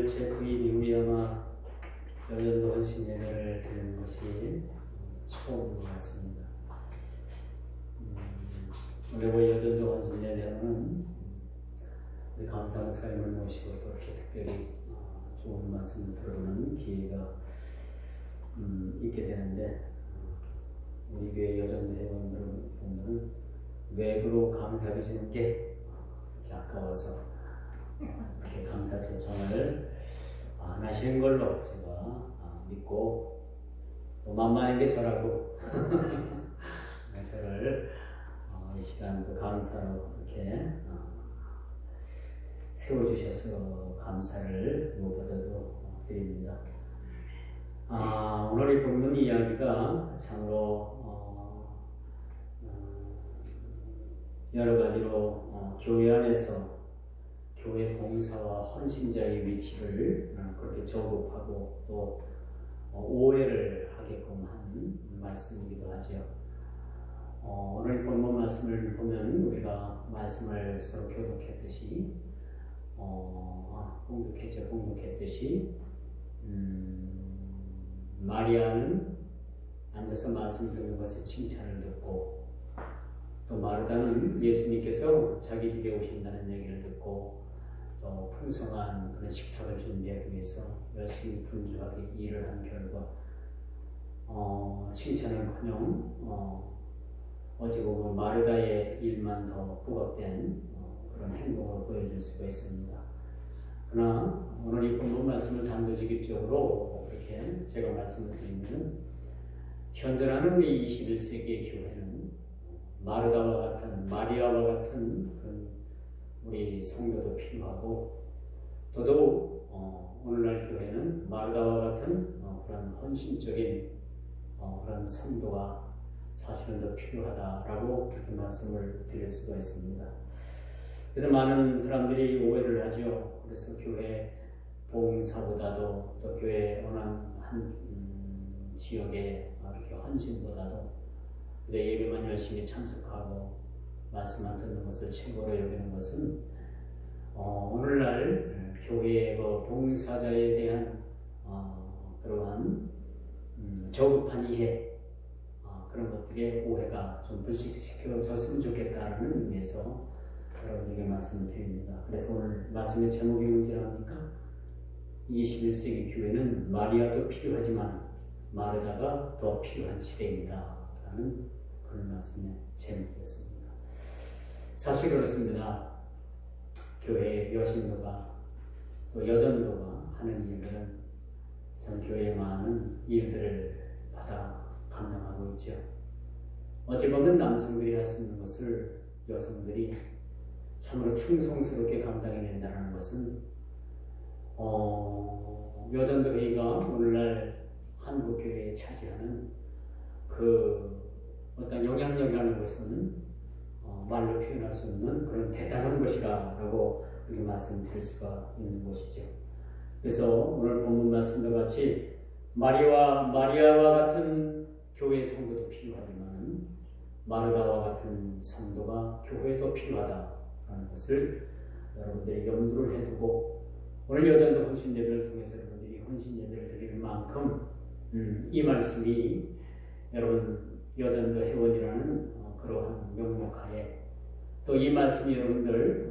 제 부인 이후에 여전도 헌신 예배를 드리는 것이 처음인 것 같습니다. 원래 여전도 헌신 예배는 우리 강사 목사님을 모시고 또 이렇게 특별히 좋은 말씀을 들어보는 기회가 있게 되는데, 우리 교회 여전도 회원들을 보면 외부로 강사를 주는 게 이렇게 아까워서 이렇게 강사 초청을 안 하시는 걸로 제가 믿고, 또 만만한 게 저라고 저를 이 시간도 강사로 이렇게 세워주셔서 감사를 무엇보다도 드립니다. 오늘 이 본문 이야기가 참으로 여러 가지로 교회 안에서 교회 봉사와 헌신자의 위치를 그렇게 저급하고 또 오해를 하게끔 한 말씀이기도 하죠. 오늘 본문 말씀을 보면 우리가 말씀을 서로 교독했듯이 공독했듯이 마리아는 앉아서 말씀 듣는 것에 칭찬을 듣고, 또 마르다는 예수님께서 자기 집에 오신다는 얘기를 듣고 또 풍성한 그런 식탁을 준비하기 위해서 열심히 분주하게 일을 한 결과 칭찬은커녕 어찌 보면 마르다의 일만 더 부각된 그런 행동을 보여줄 수가 있습니다. 그러나 오늘 이 본문 말씀을 단도직입적으로 그렇게 제가 말씀을 드리면, 현존하는 우리 21세기의 교회는 마르다와 같은, 마리아와 같은 그런 우리 성도도 필요하고, 더더욱 오늘날 교회는 마르다와 같은 그런 헌신적인 그런 성도가 사실은 더 필요하다라고 그렇게 말씀을 드릴 수가 있습니다. 그래서 많은 사람들이 오해를 하죠. 그래서 교회 봉사보다도, 또 교회 어느 한 지역의 이렇게 헌신보다도 그저 예배만 열심히 참석하고 말씀만 듣는 것을 최고로 여기는 것은 오늘날 교회의 봉사자에 대한 그러한 저급한 이해, 그런 것들의 오해가 좀 불식시켜졌으면 좋겠다는 의미에서 여러분에게 말씀을 드립니다. 그래서 오늘 말씀의 제목이 뭔지랍니까? 21세기 교회는 마리아도 필요하지만 마르다가 더 필요한 시대입니다 라는 그런 말씀의 제목이었습니다. 사실 그렇습니다. 교회의 여신도가 또 여전도가 하는 일들은 전 교회에 많은 일들을 받아 감당하고 있죠. 어찌 보면 남성들이 할 수 있는 것을 여성들이 참으로 충성스럽게 감당해낸다는 것은 여전도 회의가 오늘날 한국 교회에 차지하는 그 어떤 영향력이라는 것은 말로 표현할 수 없는 그런 대단한 것이라고 그렇게 말씀드릴 수가 있는 것이죠. 그래서 오늘 본문 말씀과 같이 마리아와 같은 교회 성도도 필요하지만 마르다와 같은 성도가 교회도 필요하다라는 것을 여러분들이 염두를 해두고, 오늘 여전도 헌신 예배를 통해서 여러분들이 헌신 예배를 드릴 만큼 이 말씀이 여러분 여전도 회원이라는 그러한 명목하에, 또 이 말씀이 여러분들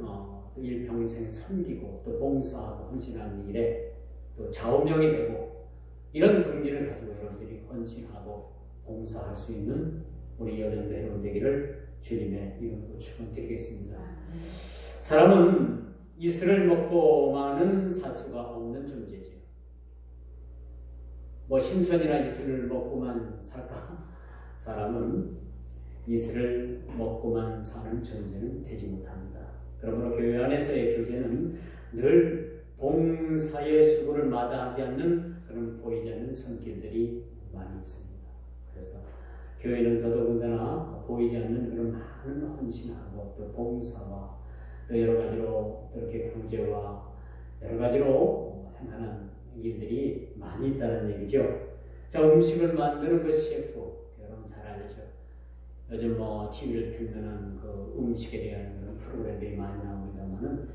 일평생 섬기고 또 봉사하고 헌신하는 일에 또 좌우명이 되고, 이런 긍지를 가지고 여러분들이 헌신하고 봉사할 수 있는 우리 여전도 회원 되기를 주님의 이름으로 축원드리겠습니다. 사람은 이슬을 먹고 마는 사수가 없는 존재죠. 신선이나 이슬을 먹고만 살까? 사람은 이슬을 먹고만 사는 존재는 되지 못합니다. 그러므로 교회 안에서의 교제는 늘 봉사의 수고를 마다하지 않는 그런 보이지 않는 손길들이 많이 있습니다. 그래서 교회는 더더군다나 보이지 않는 그런 많은 헌신하고 또 봉사와 또 여러 가지로 이렇게 구제와 여러 가지로 행하는 일들이 많이 있다는 얘기죠. 자, 음식을 만드는 그 셰프, 여러분 잘 알죠? 요즘 TV를 틀면은 그 음식에 대한 그런 프로그램들이 많이 나옵니다만은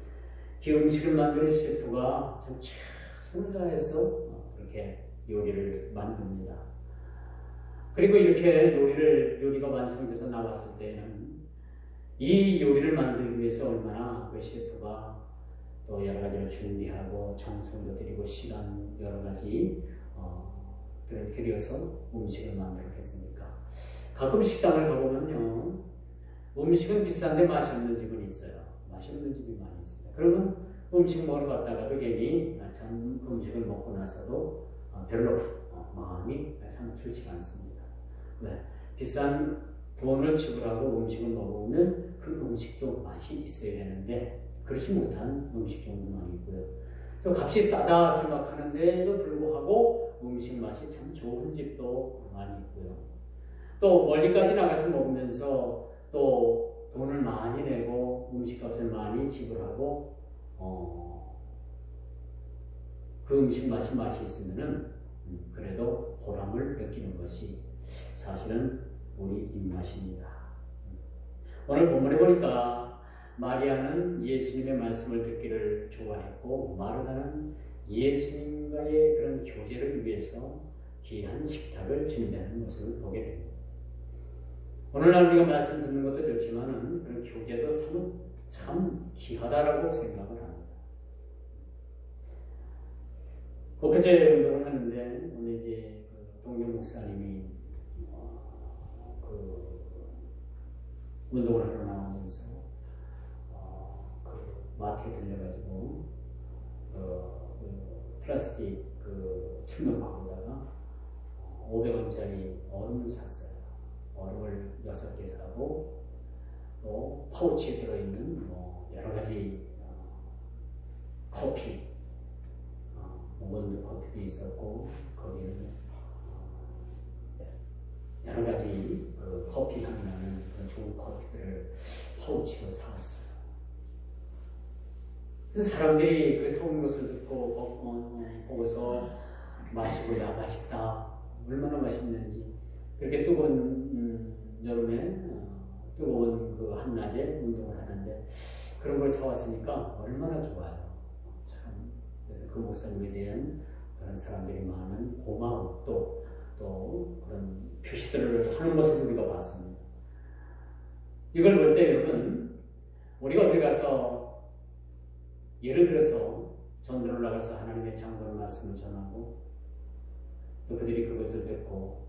그 음식을 만드는 셰프가 참 손을 다해서 그렇게 요리를 만듭니다. 그리고 이렇게 요리가 완성돼서 나왔을 때는 이 요리를 만들기 위해서 얼마나 그 셰프가 또 여러 가지를 준비하고 정성도 들이고 시간 여러 가지 를 들여서 음식을 만들었겠습니까? 가끔 식당을 가보면요, 음식은 비싼데 맛이 없는 집은 있어요. 맛이 없는 집이 많이 있습니다. 그러면 음식 먹으러 갔다가도 괜히 참 음식을 먹고 나서도 별로 마음이 참 좋지 않습니다. 네. 비싼 돈을 지불하고 음식을 먹으면 그 음식도 맛이 있어야 되는데 그렇지 못한 음식점도 많이 있고요. 또 값이 싸다 생각하는데도 불구하고 음식 맛이 참 좋은 집도 많이 있고요. 또 멀리까지 나가서 먹으면서 또 돈을 많이 내고 음식값을 많이 지불하고 그 음식 맛이 있으면은 그래도 보람을 느끼는 것이 사실은 우리 입맛입니다. 오늘 본문에 보니까 마리아는 예수님의 말씀을 듣기를 좋아했고 마르다는 예수님과의 그런 교제를 위해서 귀한 식탁을 준비하는 모습을 보게 됩니다. 오늘날 우리가 말씀 듣는 것도 좋지만 그런 교제도 참 귀하다라고 생각을 합니다. 엊그제 운동을 하는데 오늘 이제 동료 목사님이 운동을 하러 나오면서 마트에 들려가지고 플라스틱 튜너컵에다가 500원짜리 얼음을 샀어요. 얼음을 6개 사고 또 파우치에 들어있는 여러 가지 커피, 원두 커피도 있었고 거기는 여러 가지 커피 향이 나는 그런 좋은 커피들을 파우치로 사왔어요. 그래서 사람들이 그 사온 것을 듣고 보고서 마시고 야 맛있다 얼마나 맛있는지 그렇게 뜨거운 여름에 뜨거운 그 한낮에 운동을 하는데 그런 걸 사왔으니까 얼마나 좋아요. 참 그래서 그 목사님에 대한 그런 사람들이 많은 고마움 또 그런 표시들을 하는 것을 우리가 봤습니다. 이걸 볼 때 여러분 우리가 어디 가서 예를 들어서 전도를 나가서 하나님의 장관 말씀을 전하고 또 그들이 그것을 듣고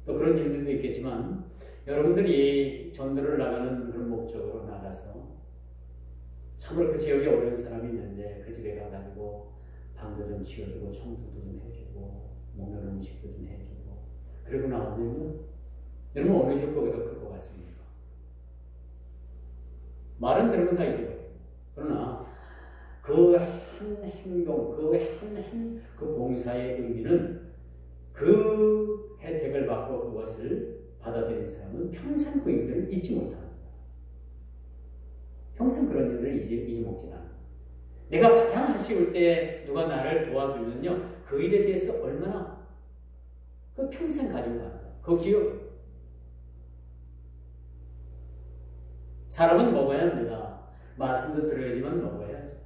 또 그런 일들도 있겠지만 여러분들이 전도를 나가는 그런 목적으로 나가서 참으로 그 지역에 어려운 사람이 있는데 그 집에 가가지고 방도 좀 치워주고 청소도 좀 해주고 먹는 음식도 좀 해주고 그리고 나오면 여러분 어느 효과가 더 클 것 같습니까? 말은 들으면 다 잊어버려요. 그러나 그 한 행동, 그 봉사의 의미는 그 혜택을 받고 그것을 받아들인 사람은 평생 그 일들을 잊지 못합니다. 평생 그런 일들을 잊어먹지 않아요. 내가 가장 아쉬울 때 누가 나를 도와주면요, 그 일에 대해서 얼마나 그 평생 가지고 가는 거예요. 그 기억. 사람은 먹어야 합니다. 말씀도 들어야지만 먹어야죠.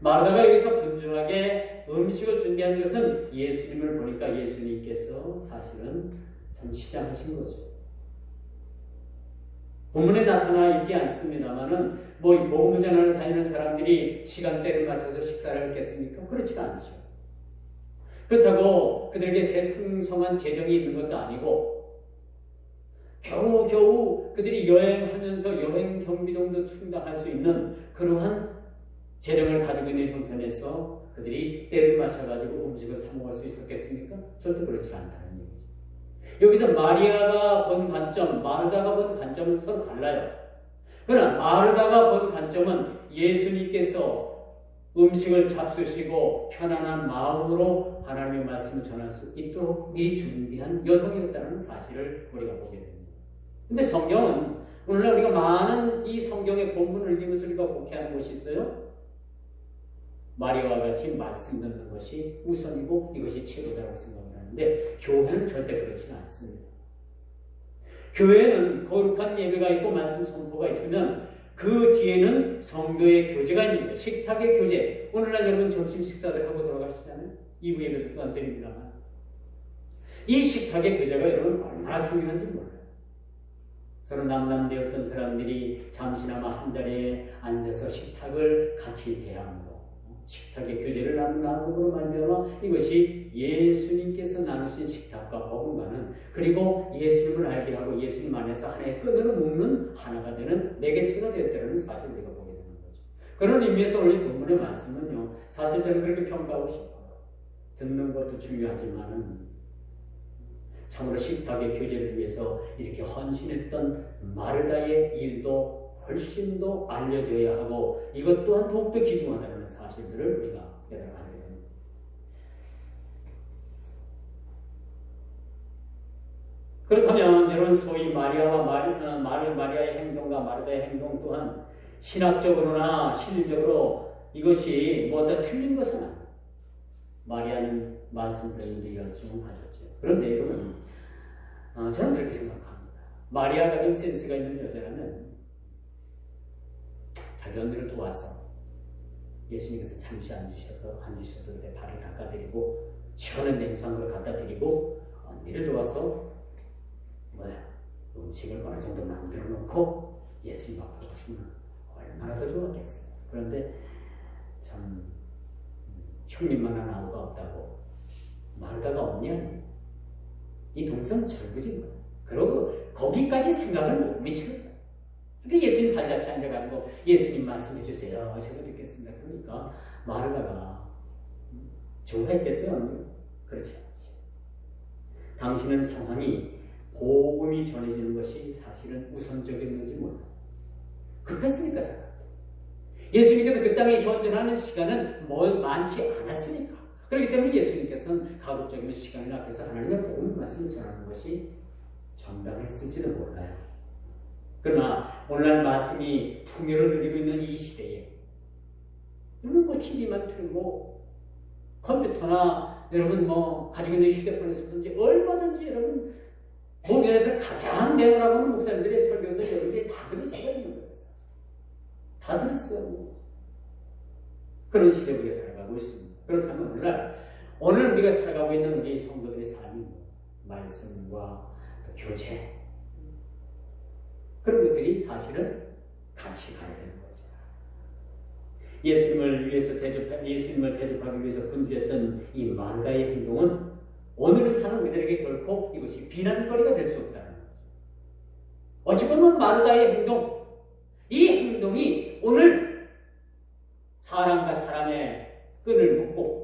마르다가 여기서 분주하게 음식을 준비한 것은 예수님을 보니까 예수님께서 사실은 참 시작하신 거죠. 본문에 나타나 있지 않습니다만은 복음을 전하러 다니는 사람들이 시간대를 맞춰서 식사를 했겠습니까? 그렇지가 않죠. 그렇다고 그들에게 풍성한 재정이 있는 것도 아니고 겨우 그들이 여행하면서 여행 경비 정도 충당할 수 있는 그러한 재정을 가지고 있는 형편에서 그들이 때를 맞춰가지고 음식을 사 먹을 수 있었겠습니까? 절대 그렇지 않다는 얘기죠. 여기서 마리아가 본 관점, 마르다가 본 관점은 서로 달라요. 그러나 마르다가 본 관점은 예수님께서 음식을 잡수시고 편안한 마음으로 하나님의 말씀을 전할 수 있도록 미리 준비한 여성이었다는 사실을 우리가 보게 됩니다. 근데 성경은 오늘날 우리가 많은 이 성경의 본문을 읽으면서 우리가 곡해하는 것이 있어요. 마리아와 같이 말씀 듣는 것이 우선이고 이것이 최고다라고 생각을 하는데 교회는 절대 그렇지는 않습니다. 교회는 거룩한 예배가 있고 말씀 선포가 있으면 그 뒤에는 성도의 교제가 있는 거예요. 식탁의 교제. 오늘날 여러분 점심 식사들 하고 돌아가시잖아요. 2부 예배도 또한 드립니다만. 이 식탁의 교제가 여러분 얼마나 중요한지 몰라요. 서로 남남되었던 사람들이 잠시나마 한 자리에 앉아서 식탁을 같이 대함으로 식탁의 교제를 나눔으로 말미암아 이것이 예수님께서 나누신 식탁과 버금가는 그리고 예수님을 알게 하고 예수님 안에서 하나의 끈으로 묶는 하나가 되는 매개체가 되었다는 사실을 우리가 보게 되는 거죠. 그런 의미에서 오늘 본문의 말씀은요. 사실 저는 그렇게 평가하고 싶어요. 듣는 것도 중요하지만은 참으로 식탁의 교제를 위해서 이렇게 헌신했던 마르다의 일도 훨씬 더 알려져야 하고 이것 또한 더욱더 귀중하다는 사실들을 우리가 깨달아야 됩니다. 그렇다면 여러분 소위 마리아의 행동과 마르다의 행동 또한 신학적으로나 실리적으로 이것이 뭐다 틀린 것은 아니에요. 마리아는 말씀 듣는 데 열정을 가졌죠. 그런데 여러분 저는 그렇게 생각합니다. 마리아가 좀 센스가 있는 여자라면 자기 언니를 도와서 예수님께서 잠시 앉으셔서 그때 발을 닦아드리고 시원한 냉수 한 그릇 갖다 드리고 언니를 도와서 음식을 어느 정도 만들어 놓고 예수님 앞으로 갔으면 얼마나 더 좋았겠어요. 그런데 참 형님만한 아우가 없다고 마르다가 없냐? 이 동서는 절부진 거예요. 그러고 거기까지 생각을 못 미치는 거예요. 그러니까 예수님 발자취 앉아가지고 예수님 말씀해 주세요. 제가 듣겠습니다. 그러니까 마르다가 좋아했겠어요? 그렇지 않지. 당신은 상황이 복음이 전해지는 것이 사실은 우선적이었는지 몰라요. 급했으니까 살았대. 예수님께서 그 땅에 현존하는 시간은 많지 않았으니까. 그렇기 때문에 예수님께서는 가급적이면 시간을 아껴서 하나님의 복음의 말씀을 전하는 것이 정당했을지도 몰라요. 그러나 오늘날 말씀이 풍요를 누리고 있는 이 시대에 여러분 TV만 틀고 컴퓨터나 여러분 가지고 있는 휴대폰에서든지 얼마든지 여러분 보면에서 가장 내놓으라고 하는 목사님들의 설교도 여러분들이 다 들을 수가 있는 거예요. 다 들을 수가 있는 거죠. 그런 시대에 우리가 살아가고 있습니다. 그렇다면 오늘 우리가 살아가고 있는 우리 성도들의 삶이 말씀과 교제 그런 것들이 사실은 같이 가야 되는 거죠. 예수님을 대접하기 위해서 분주했던 이 마르다의 행동은 오늘을 사는 우리들에게 결코 이것이 비난거리가 될 수 없다는 거죠. 어찌 보면 마르다의 행동, 이 행동이 오늘 사람과 사람의 끈을 묶고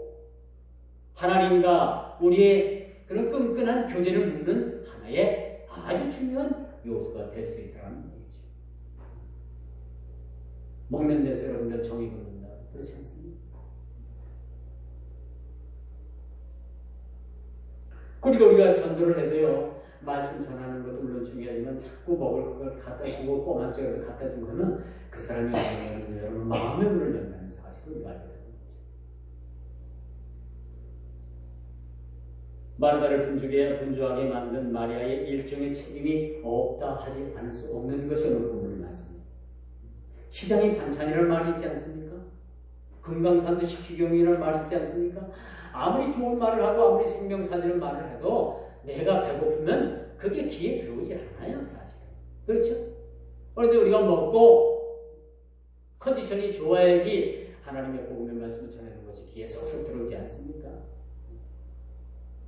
하나님과 우리의 그런 끈끈한 교제를 묶는 하나의 아주 중요한 요소가 될 수 있다는 얘기죠. 먹는 데서 여러분들 정이 붙는다. 그렇지 않습니까? 그리고 우리가 전도를 해도요. 말씀 전하는 것도 물론 중요하지만 자꾸 먹을 걸 갖다 주고 꼬마쪽을 갖다 주고는 그 사람이 여러분 마음의 문을 연다는 사실을 우리가 알게 됩니다. 마르다를 분주하게 만든 마리아의 일종의 책임이 없다 하지 않을 수 없는 것이 오늘 본문의 말씀입니다. 시장이 반찬이라는 말이 있지 않습니까? 금강산도 식희경이라는 말이 있지 않습니까? 아무리 좋은 말을 하고 아무리 생명사되는 말을 해도 내가 배고프면 그게 귀에 들어오지 않아요, 사실은. 그렇죠? 그런데 우리가 먹고 컨디션이 좋아야지 하나님의 복음의 말씀을 전하는 것이 귀에 쏙쏙 들어오지 않습니까?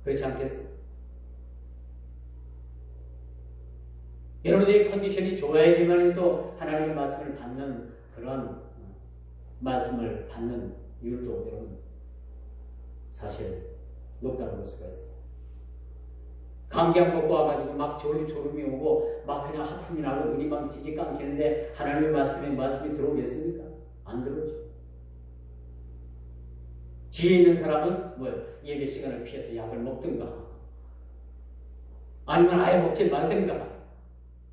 그렇지 않겠어요? 여러분들이 컨디션이 좋아야지만 또 하나님의 말씀을 받는 그런 말씀을 받는 이유도 여러분 사실 높다고 볼 수가 있어요. 감기 안 먹고 와가지고 막 졸음이 오고 막 그냥 하품이 나고 눈이 막 지지 감기는데 하나님의 말씀이 들어오겠습니까? 안 들어오죠. 지혜 있는 사람은 예배 시간을 피해서 약을 먹든가 아니면 아예 먹지 말든가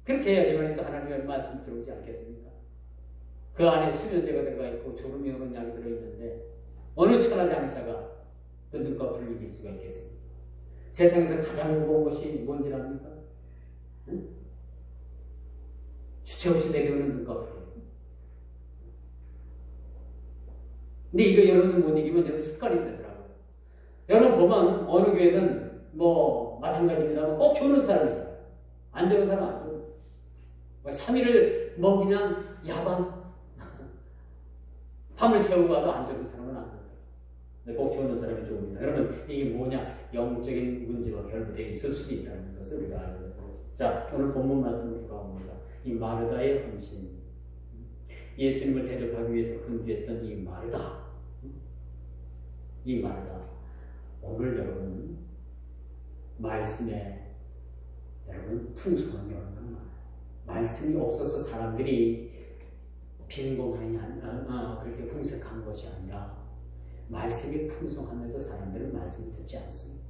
그렇게 해야지만 또 하나님의 말씀이 들어오지 않겠습니까? 그 안에 수면제가 들어가 있고 졸음이 오는 약이 들어있는데 어느 천하장사가 또 눈꺼풀을 이길 수가 있겠습니까? 세상에서 가장 무거운 것이 뭔지 압니까? 응? 주체 없이 내려오는 눈꺼풀. 근데 이거 여러분들 못 이기면 여러분 습관이 되더라고요. 여러분 보면 어느 교회든 뭐 마찬가지입니다만 꼭 좋은 사람이잖아요. 안 좋은 사람 안 좋은. 3일을 뭐 그냥 야밤 밤을 새우고 가도 안 좋은 사람은 안 된다. 꼭 좋은 사람이 좋습니다. 그러면 이게 뭐냐? 영적인 문제와 결부되어 있을 수도 있다는 것을 우리가 알게 되는 거죠. 자, 오늘 본문 말씀으로 돌아옵니다. 이 마르다의 헌신. 예수님을 대접하기 위해서 분주했던 이 마르다. 이 마르다. 오늘 여러분 말씀에 여러분 풍성한 여러분 말씀이 없어서 사람들이 빈곤하냐 그렇게 궁색한 것이 아니라 말씀이 풍성함에도 사람들은 말씀을 듣지 않습니다.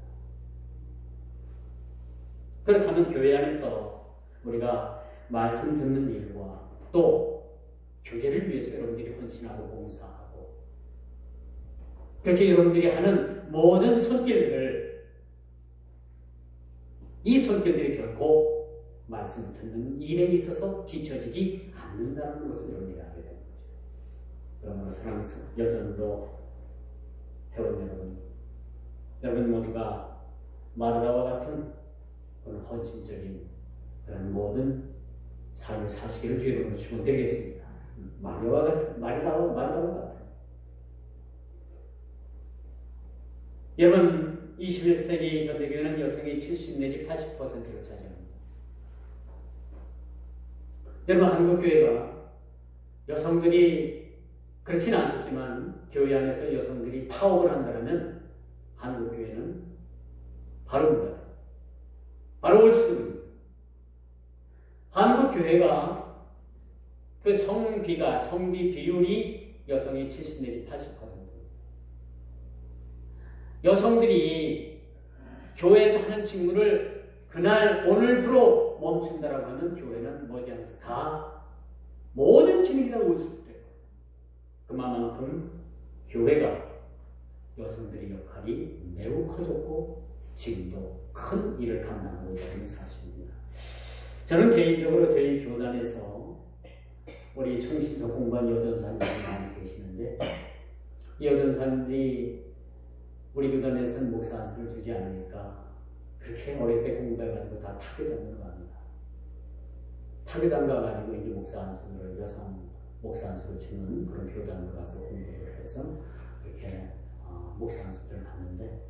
그렇다면 교회 안에서 우리가 말씀 듣는 일과 또 교제를 위해서 여러분들이 헌신하고 봉사하고 그렇게 여러분들이 하는 모든 손길들 이 손길들이 결코 말씀 듣는 일에 있어서 뒤처지지 않는다는 것을 여러분들이 알게 되는 거죠. 그러므로 사랑하는 여전도 회원 여러분 모두가 마르다와 같은 그런 헌신적인 그런 모든 삶을 사시기를 주 이름으로 축원드리겠습니다. 마르다와 같은 여러분 21세기 현대교회는 여성이 70 내지 80%를 차지합니다. 여러분 한국교회가 여성들이 그렇지는 않겠지만 교회 안에서 여성들이 파업을 한다면 한국교회는 바로 올 수입니다. 한국교회가 그 성비 비율이 여성이 70 내지 80%. 여성들이 교회에서 하는 직무를 그날 오늘부로 멈춘다라고 하는 교회는 머지않아서 다 모든 기능이 다 올 수 있대요. 그만큼 교회가 여성들의 역할이 매우 커졌고 지금도 큰 일을 감당하고 있다는 사실입니다. 저는 개인적으로 저희 교단에서 우리 청신서 공부한 여전사님들이 많이 계시는데 이 여전사님들이 우리 교단에서는 목사 안수를 주지 않으니까 그렇게 어릴 때 공부해가지고 다 타교단으로 갑니다. 타교단 가가지고 이제 목사 안수를 여성 목사 안수를 주는 그런 교단으로 가서 공부를 해서 이렇게 목사 안수를 하는데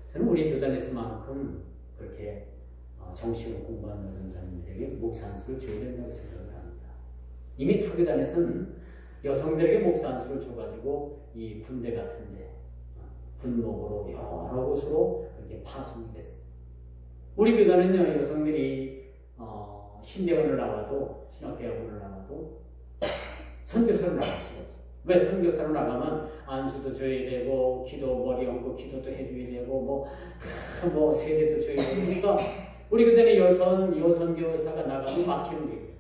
저는 우리 교단에서만큼 그렇게 정식으로 공부하는 여전사님들에게 목사 안수를 줘야 된다고 생각을 합니다. 이미 타교단에서는 여성들에게 목사 안수를 줘가지고 이 군대 같은데 군목으로 여러 곳으로 그렇게 파송이 됐습니다. 우리 교단은요 여성들이 신대원을 나와도 신학대학원을 나와도 선교사로 나갈 수가 없어요. 왜 선교사로 나가면 안수도 줘야 되고 기도 머리 얹고 기도도 해줘야 되고 뭐 세례도 줘야 되고 그러니까 우리 교단의 여선교사가 나가면 막히는 게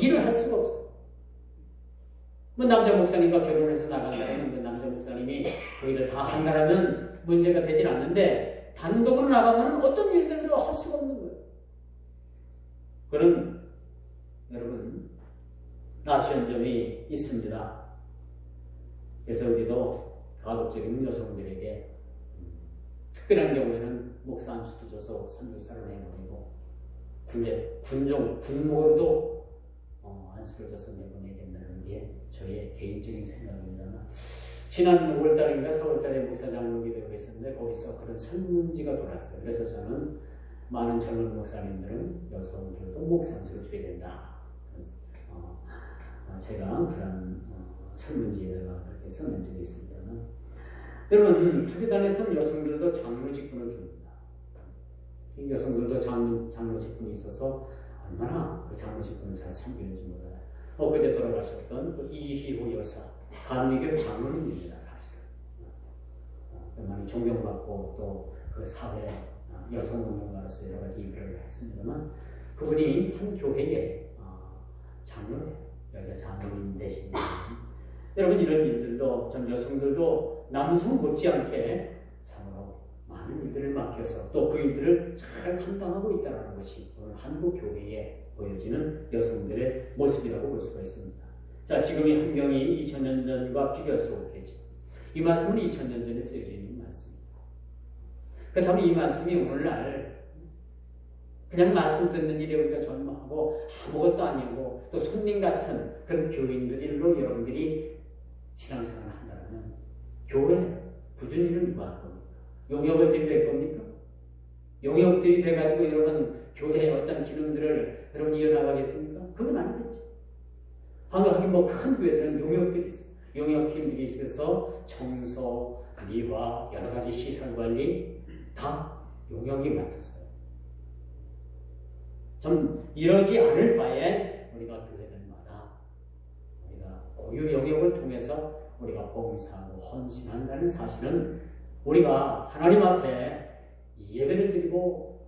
일을 할 수가 없어요. 뭐 남자 목사님과 결혼해서 나간다면 그 남자 목사님이 그 일을 다 한다면 문제가 되진 않는데 단독으로 나가면 어떤 일들도 할 수가 없는 거예요. 그런 여러분 아쉬운 점이 있습니다. 그래서 우리도 가급적인 여성들에게 특별한 경우에는 목사 안수도 줘서 선교사를 내보내고 군목으로도 안수를 줘서 내보내야 된다는 게 저의 개인적인 생각입니다만 지난 5월달인가 4월달에 목사장로 기도회가 있었는데 거기서 그런 설문지가 돌았어요. 그래서 저는 많은 젊은 목사님들은 여성들도 목사 안수를 줘야 된다. 제가 그런 설문지에다가 그렇게 써낸 적이 있습니다만 여러분 타교단에서는 여성들도 장로 직분을 줍니다. 이 여성들도 장로 직분이 있어서 얼마나 그 장로 직분을 잘 섬기는지 몰라요. 그제 돌아가셨던 그 이희호 여사 감리교 장로님입니다. 사실은 많이 존경받고 또 그 사회 여성운동가로서 여러 가지 일을 했습니다만 그분이 한 교회의 장로예요. 여자 장로님 대신 여러분 이런 일들도 전 여성들도 남성 못지않게 참으로 많은 일들을 맡겨서 또 그 일들을 잘 감당하고 있다는 것이 오늘 한국 교회에 보여지는 여성들의 모습이라고 볼 수가 있습니다. 자, 지금의 환경이 2000년 전과 비교할 수 없겠죠. 이 말씀은 2000년 전에 쓰여져 있는 말씀입니다. 그렇다면 이 말씀이 오늘날 그냥 말씀 듣는 일에 우리가 전무하고 아무것도 아니고 또 손님 같은 그런 교인들로 여러분들이 신앙생활을 한다면 교회 굳은 일은 누가 할 겁니까? 용역을들이 될 겁니까? 용역들이 돼가지고 여러분 교회의 어떤 기능들을 여러분 이어나가겠습니까? 그건 아니겠죠. 하긴 뭐 큰 교회들은 용역들이 있어요. 용역팀들이 있어서 청소, 미화, 여러 가지 시설 관리 다 용역이 맡아서요. 좀 이러지 않을 바에 우리가 교회들마다 우리가 고유 영역을 통해서 우리가 봉사하고 헌신한다는 사실은 우리가 하나님 앞에 예배를 드리고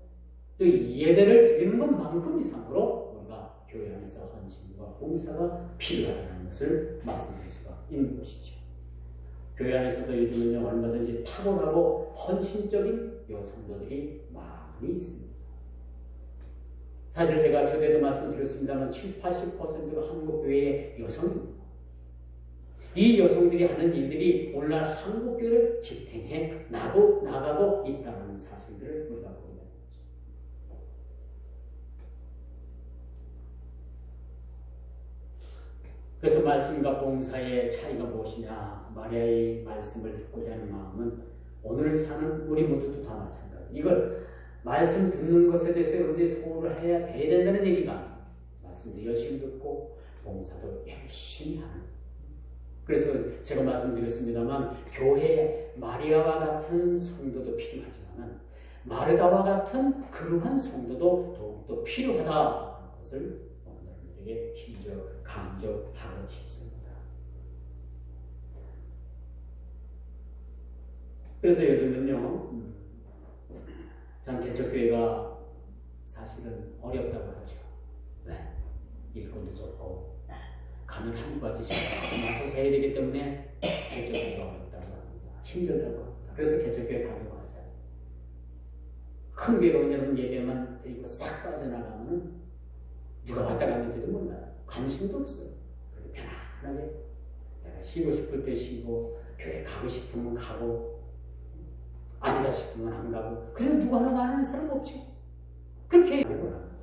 또 예배를 드리는 것만큼 이상으로 우리가 교회 안에서 헌신과 봉사가 필요하다는 것을 말씀드릴 수가 있는 것이죠. 교회 안에서도 요즘은 얼마든지 탁월하고 헌신적인 여성들이 많이 있습니다. 사실 제가 저에도 말씀드렸습니다만 70~80%가 한국교회의 여성입니다. 이 여성들이 하는 일들이 오늘날 한국교회를 지탱해 나가고 있다는 사실들을 우리가 보게 되는 거죠. 그래서 말씀과 봉사의 차이가 무엇이냐, 마리아의 말씀을 듣고자 하는 마음은 오늘 사는 우리 모두도 다 마찬가지예요. 이걸 말씀 듣는 것에 대해서 여러분들이 소홀을 해야 된다는 얘기가 아니에요. 말씀도 열심히 듣고 봉사도 열심히 하는. 그래서 제가 말씀드렸습니다만 교회에 마리아와 같은 성도도 필요하지만 마르다와 같은 그러한 성도도 더욱더 필요하다는 것을 오늘에게 힘줘 강조하고 싶습니다. 그래서 요즘은요, 참 개척교회가 사실은 어렵다고 하죠. 네. 일꾼도 적고 가면 한두 가지씩 맞춰서 해야 되기 때문에 개척교회가 어렵다고 합니다. 힘들다고 합니다. 그래서 개척교회 가려고 하잖아요. 큰 교회가 오냐면 예배만 드리고 싹 빠져나가면 누가 왔다 갔는지도 몰라요. 관심도 없어요. 그래서 편안하게 내가 쉬고 싶을 때 쉬고 교회 가고 싶으면 가고 아니다 싶으면 안 가고 그냥 누가 하나 말하는 사람 없지. 그렇게 하려고 합니다.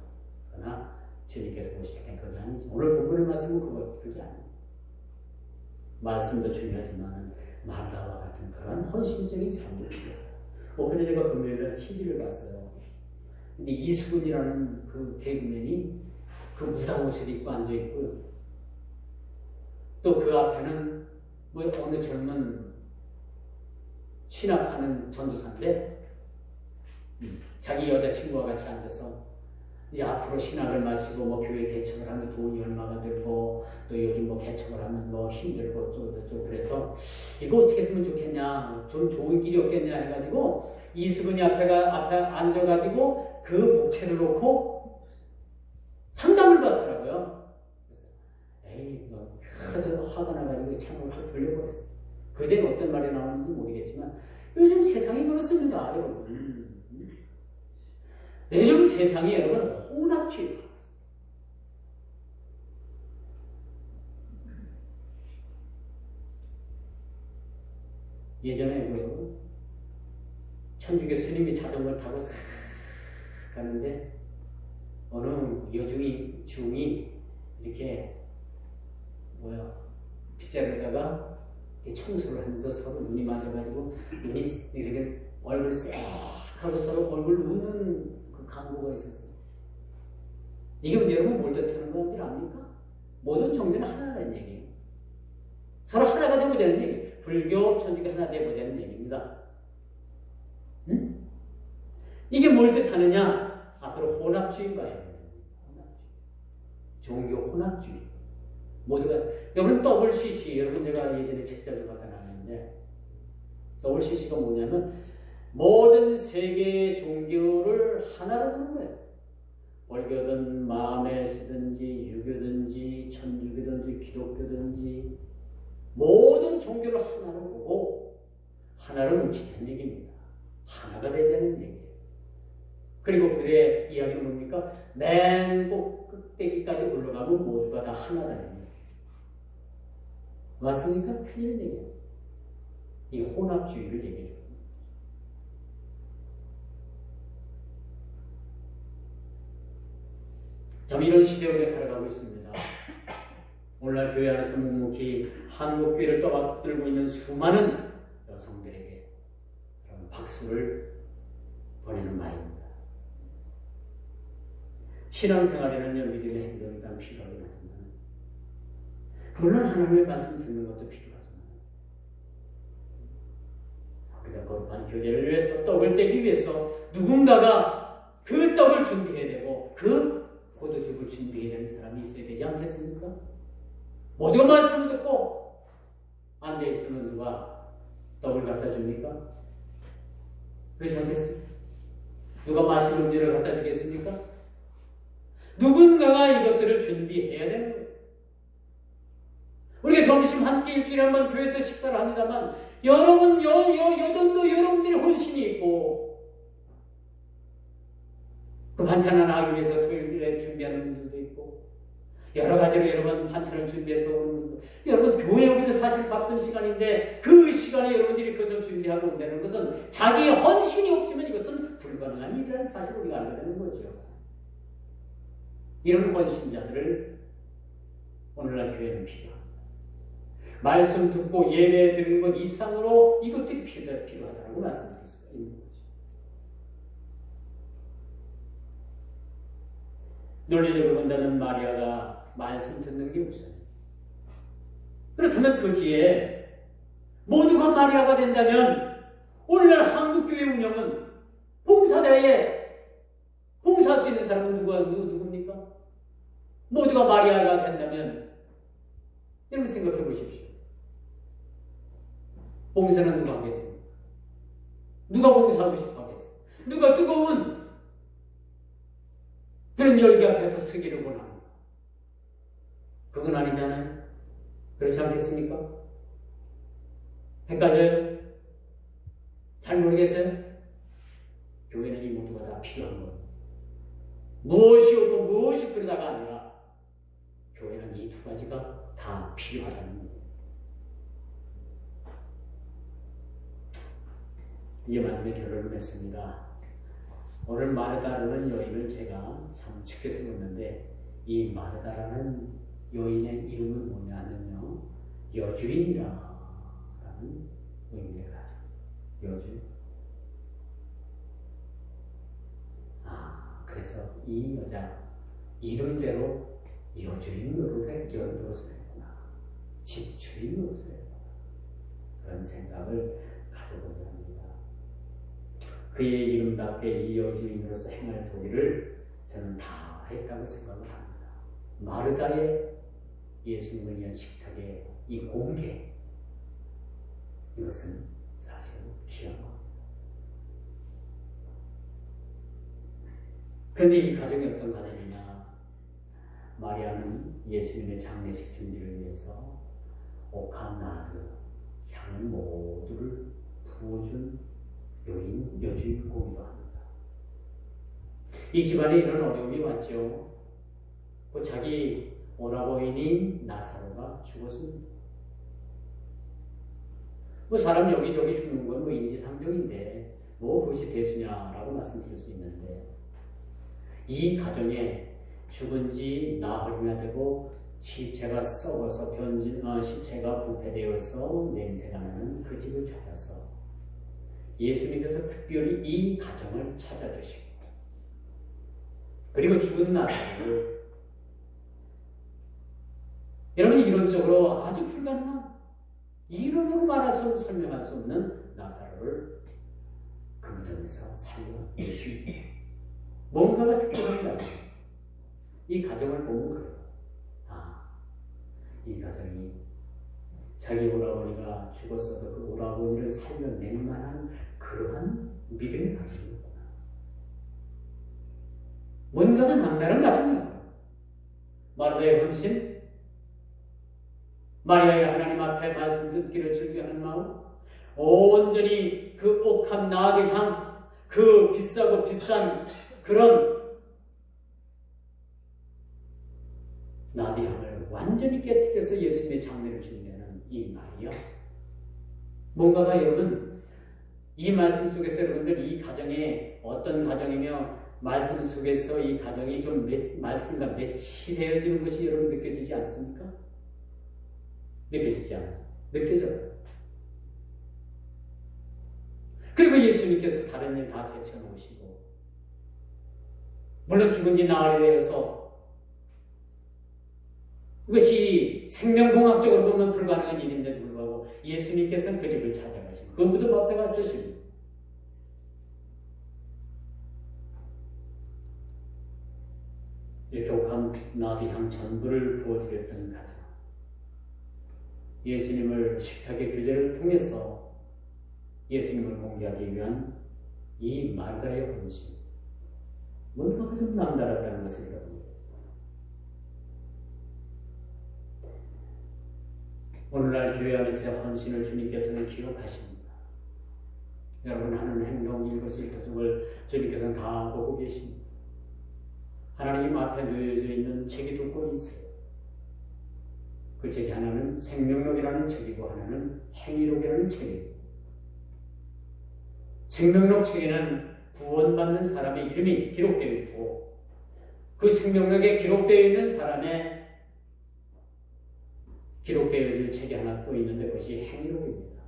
그러나 주님께서 보실 땐 그게 아니지. 오늘 본문의 말씀은 그게 아니에요. 말씀도 중요하지만 마르다와 같은 그런 헌신적인 삶도 필요해요. 그래서 제가 금요일에 TV를 봤어요. 근데 이수근이라는 그 개그맨이 그 무당 옷을 입고 앉아있고 또 그 앞에는 뭐 어느 젊은 신학하는 전도사인데 자기 여자친구와 같이 앉아서 이제 앞으로 신학을 마치고 뭐 교회 개척을 하면 돈이 얼마가 들고 또 요즘 뭐 개척을 하면 뭐 힘들고 어쩌고저쩌고 그래서 이거 어떻게 했으면 좋겠냐, 좀 좋은 길이 없겠냐 해가지고 이수근이 앞에 앉아가지고 그 복채를 놓고 상담을 받더라고요. 그래서 에이 너 화가 나가지고 창을 확 돌려버렸어. 그대는 어떤 말이 나오는지 모르겠지만 요즘 세상이 그렇습니다, 여러분. 요즘 세상이 여러분 혼합주의. 예전에 그 천주교 스님이 자전거를 타고 싹 가는데 어느 중이 이렇게 빗자루에다가 청소를 하면서 서로 눈이 맞아가지고 눈이 이렇게 얼굴 쎄 하고 서로 얼굴 웃는 그 광고가 있었어요. 이게 여러분 뭘 뜻하는 것들 압니까? 모든 종교는 하나라는 얘기예요. 서로 하나가 되보자는 얘기예요. 불교, 천주교 하나 되보자는 얘기입니다. 응? 이게 뭘 뜻하느냐? 앞으로 혼합주의가 와야 돼요. 종교 혼합주의. 모두가 여러분 WCC 여러분 제가 예전에 책자를 갖다 놨는데 WCC가 뭐냐면 모든 세계의 종교를 하나로 보는 거예요. 불교든 마음에서든지 유교든지 천주교든지 기독교든지 모든 종교를 하나로 보고 하나로 뭉치자는 얘기입니다. 하나가 되자는 얘기예요. 그리고 그들의 이야기는 뭡니까? 맨 꼭대기까지 올라가면 모두가 다 하나다는 얘기예요. 맞습니까? 틀린 얘기예요. 이 혼합주의를 얘기해 줍니다. 참 이런 시대에 우리가 살아가고 있습니다. 오늘날 교회 안에서 묵묵히 한국교회를 떠받들고 있는 수많은 여성들에게 그런 박수를 보내는 바입니다. 신앙생활에는 믿음의 행동이 다 필요하긴 하지만 물론 하나님의 말씀 듣는 것도 필요하지만 우리가 거룩한 교제를 위해서 떡을 떼기 위해서 누군가가 그 떡을 준비해야 되고 그 포도즙을 준비해야 되는 사람이 있어야 되지 않겠습니까? 모두가 말씀을 듣고 앉아있으면 누가 떡을 갖다 줍니까? 그렇지 않겠습니까? 누가 마실 음료를 갖다 주겠습니까? 누군가가 이것들을 준비해야 되는 거예요. 우리가 점심 한 끼 일주일에 한 번 교회에서 식사를 합니다만 여러분들의 혼신이 있고 그 반찬 하나 하기 위해서 토요일에 준비하는 분들도 있고 여러 가지로 여러분 반찬을 준비해서 오는 분들 여러분 교회 오기도 사실 바쁜 시간인데 그 시간에 여러분들이 그것을 준비하고 온다는 것은 자기의 헌신이 없으면 이것은 불가능한 일이라는 사실을 우리가 알게 되는 거죠. 이런 헌신자들을 오늘날 교회는 필요합니다. 말씀 듣고 예배 드리는 것 이상으로 이것들이 필요하다고 말씀드릴 수가 있는 거죠. 논리적으로 본다면 마리아가 말씀 듣는 게 우선이에요. 그렇다면 그 뒤에 모두가 마리아가 된다면 오늘날 한국교회 운영은 봉사할 수 있는 사람은 누굽니까? 모두가 마리아가 된다면 여러분 생각해 보십시오. 봉사는 누가 하겠습니까? 누가 봉사하고 싶어 하겠습니까? 누가 뜨거운 그런 열기 앞에서 서기를 원합니까? 그건 아니잖아요. 그렇지 않겠습니까? 헷갈려요? 잘 모르겠어요? 교회는 이 모두가 다 필요한 거예요. 무엇이 오고 무엇이 그러다가 아니라 교회는 이 두 가지가 다 필요하다는 거예요. 이 말씀에 결론을 맺습니다. 오늘 마르다라는 여인을 제가 참 축해서 묻는데 이 마르다라는 여인의 이름은 뭐냐면요 여주인이라는 의미를 가지고 여주인. 그래서 이 여자 이름대로 여주인 노릇을 했구나. 집주인 노릇을 했구나. 그런 생각을 가져보려 합니다. 그의 이름답게 이 여주인으로서 행할 도리를 저는 다 했다고 생각을 합니다. 마르다의 예수님을 위한 식탁의 이 공개 이것은 사실 귀한 겁니다. 그런데 이 가정이 어떤 가정이냐? 마리아는 예수님의 장례식 준비를 위해서 옥합 나드 향을 모두를 부어준 여주인공이기도 합니다. 이 집안에 이런 어려움이 왔죠. 그 자기 오라버인인 나사로가 죽었습니다. 사람 여기저기 죽는 건 인지상정인데 그것이 대수냐라고 말씀드릴 수 있는데 이 가정에 죽은 지 나흘이나 되고 시체가 썩어서 시체가 부패되어서 냄새가 나는 그 집을 찾아서 예수님께서 특별히 이 가정을 찾아주시고 그리고 죽은 나사로를 여러분이 이론적으로 아주 불가능한 이론으로 설명할 수 없는 나사로를 그 무덤에서 살려내신 뭔가가 특별합니다. 이 가정을 보면 그래요. 이 가정이 자기 오라버니가 죽었어도 그 오라버니를 살려낼 만한 그러한 믿음을 가지고 있구나. 뭔가가 남다른 가정이에요. 마르다의 헌신, 마리아의 하나님 앞에 말씀 듣기를 즐겨하는 마음, 온전히 그 옥합 나드 향, 그 비싸고 비싼 그런 나드 향을 완전히 깨뜨려서 예수님의 장례를 준비하는 이 마리아, 뭔가가 여러분 이 말씀 속에서 여러분들 이 가정에 어떤 가정이며 말씀 속에서 이 가정이 좀 말씀과 매치되어지는 것이 여러분 느껴지지 않습니까? 느껴지지 않아요. 느껴져요. 그리고 예수님께서 다른 일 다 제쳐놓으시고 물론 죽은 지 나흘이 되어서 그것이 생명공학적으로 보면 불가능한 일인데도 불구하고 예수님께서는 그 집을 찾아가시고 그 무덤 앞에 가서 쓰십니다. 이렇게 옥한 나비향 전부를 부어드렸던 가정, 예수님을 식탁의 규제를 통해서 예수님을 공개하기 위한 이 마가의 헌신, 뭔가가 좀 남다랐다는 것을 여러분 오늘날 교회 안에서의 헌신을 주님께서는 기록하십니다. 여러분 하는 행동, 일거수일투족을 주님께서는 다 보고 계십니다. 하나님 앞에 놓여져 있는 책이 두 권이 있어요. 그 책이 하나는 생명록이라는 책이고 하나는 행위록이라는 책이에요. 생명록 책에는 구원받는 사람의 이름이 기록되어 있고 그 생명록에 기록되어 있는 사람의 기록되어질 책이 하나 또 있는데 그것이 행위록입니다.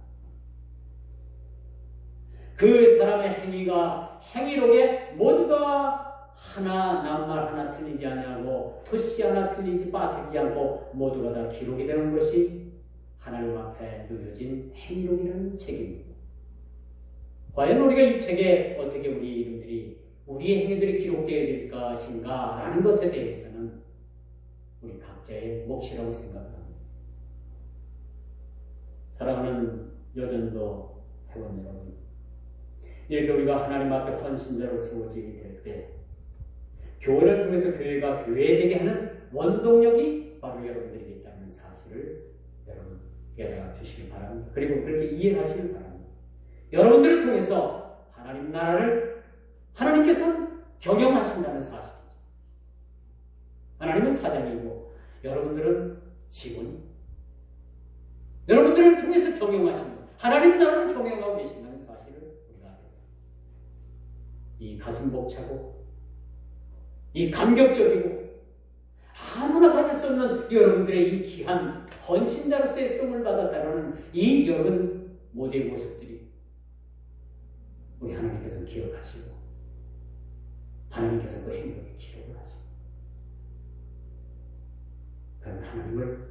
그 사람의 행위가 행위록에 모두가 하나 낱말 하나 틀리지 아니하고 토시 하나 틀리지 빠뜨리지 않고 모두가 다 기록이 되는 것이 하나님 앞에 놓여진 행위록이라는 책입니다. 과연 우리가 이 책에 어떻게 우리 이름들이 우리의 행위들이 기록되어질 것인가 라는 것에 대해서는 우리 각자의 몫이라고 생각합니다. 사랑하는 여전도 회원 여러분, 이렇게 우리가 하나님 앞에 헌신자로 세워지게 될 때 교회를 통해서 교회가 교회되게 하는 원동력이 바로 여러분들에게 있다는 사실을 여러분 깨달아 주시기 바랍니다. 그리고 그렇게 이해하시길 바랍니다. 여러분들을 통해서 하나님 나라를 하나님께서 경영하신다는 사실이죠. 하나님은 사장이고 여러분들은 직원입니다. 여러분들을 통해서 경영하십니다. 하나님 나라를 경영하고 계신다는 사실을 우리가 알아야 됩니다. 이 가슴 벅차고 이 감격적이고 아무나 가질 수 없는 여러분들의 이 귀한 헌신자로서의 쓰임을 받았다는 이 여러분 모두의 모습들이 우리 하나님께서 기억하시고 하나님께서 그 행동에 기록을 하시고 그런 하나님을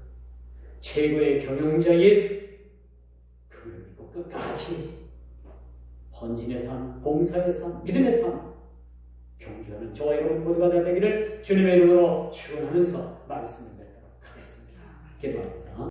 최고의 경영자 예수 그를 믿고 끝까지 헌신의 삶, 봉사의 삶, 믿음의 삶 경주하는 저와 여러분 모두가 되기를 주님의 이름으로 축원하면서 말씀을 맺도록 하겠습니다. 기도합니다.